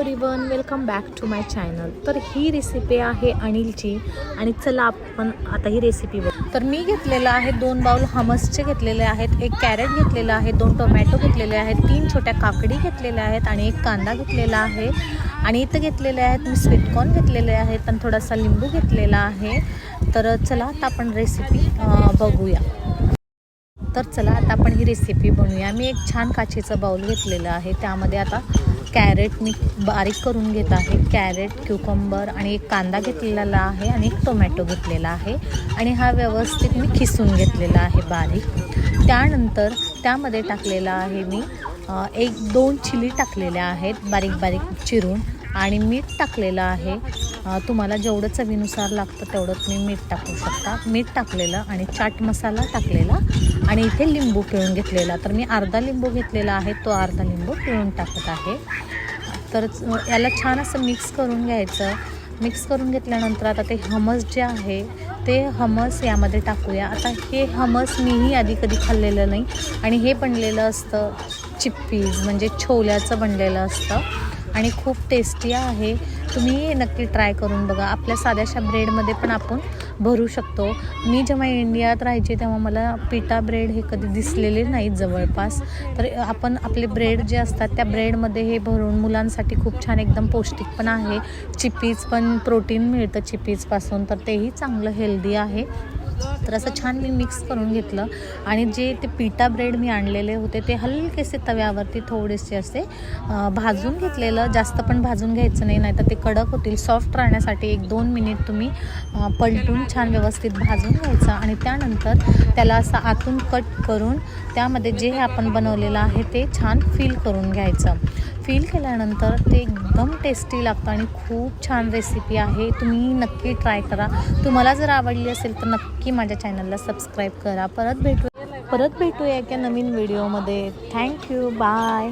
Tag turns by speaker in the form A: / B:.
A: Everyone, welcome back to my channel. तर ही recipe आहे अनिलची आणि चला आपण आता ही रेसिपी बघू। तर मी घेतलेला आहे 2 बाउल हमसचे घेतलेले आहेत, 1 कॅरेट घेतलेला आहे, 2 टोमॅटो घेतलेले आहेत, 3 छोट्या काकडी घेतलेल्या आहेत आणि 1 कांदा घेतलेला आहे आणि इथं घेतलेले आहेत मी स्वीटकॉर्न घेतलेले आहेत आणि थोडासा लिंबू घेतलेला आहे। तर चला आता आपण रेसिपी बघूया। तर चला आता आपण ही रेसिपी बनवूया। मी एक छान काचेचं बाउल घेतलेलं आहे, त्यामध्ये आता कॅरेट मी बारीक करून घेत आहे। कॅरेट, क्युकंबर आणि 1 कांदा घेतलेला आहे आणि 1 टोमॅटो घेतलेला आहे आणि हा व्यवस्थित मी खिसून घेतलेला आहे बारीक। त्यानंतर त्यामध्ये टाकलेला आहे मी 1-2 चिली टाकलेल्या आहेत बारीक बारीक चिरून आणि मीठ टाकलेलं आहे। तुम्हाला जेवढं चवीनुसार लागतं तेवढं तुम्ही मीठ टाकू शकता। मीठ टाकलेलं आणि चाट मसाला टाकलेला आणि इथे लिंबू पिळून घेतलेला। तर मी अर्धा लिंबू घेतलेला आहे, तो अर्धा लिंबू पिळून टाकत आहे। तर याला छान असं मिक्स करून घ्यायचं। मिक्स करून घेतल्यानंतर आता ते हमस जे आहे ते हमस यामध्ये टाकूया। आता हे हमस मीही आधी कधी खाल्लेलं नाही आणि हे बनलेलं असतं चिप्पीज म्हणजे छोल्याचं बनलेलं असतं आणि खूप टेस्टी आहे। तुम्ही नक्की ट्राय करून बघा। आपल्या साध्याशा ब्रेडमध्ये पण आपण भरू शकतो। मी जेव्हा इंडियात राहायचे तेव्हा मला पिटा ब्रेड हे कधी दिसलेले नाहीत जवळपास। तर आपण आपले ब्रेड जे असतात त्या ब्रेडमध्ये हे भरून मुलांसाठी खूप छान एकदम पौष्टिक पण आहे। चिप्पीज पण प्रोटीन मिळतं चिप्पीजपासून, तर तेही चांगलं हेल्दी आहे। तर असं छान मी मिक्स करून घेतलं आणि जे ते पिटा ब्रेड मी आणलेले होते ते हलकेसे तव्यावरती थोडेसे असे भाजून घेतलेलं। जास्त पण भाजून घ्यायचं नाही, नाहीतर ते कडक होतील। सॉफ्ट राहण्यासाठी 1-2 मिनिट तुम्ही पलटून छान व्यवस्थित भाजून घ्यायचं आणि त्यानंतर त्याला असं आतून कट करून त्यामध्ये जे आपण बनवलेलं आहे ते छान फील करून घ्यायचं। फील केल्यानंतर ते एकदम टेस्टी लागतं आणि खूप छान रेसिपी आहे। तुम्ही नक्की ट्राय करा। तुम्हाला जर आवडली असेल तर नक्की माझ्या चॅनलला सबस्क्राईब करा। परत भेटूया एका नवीन व्हिडिओमध्ये। Thank you, bye.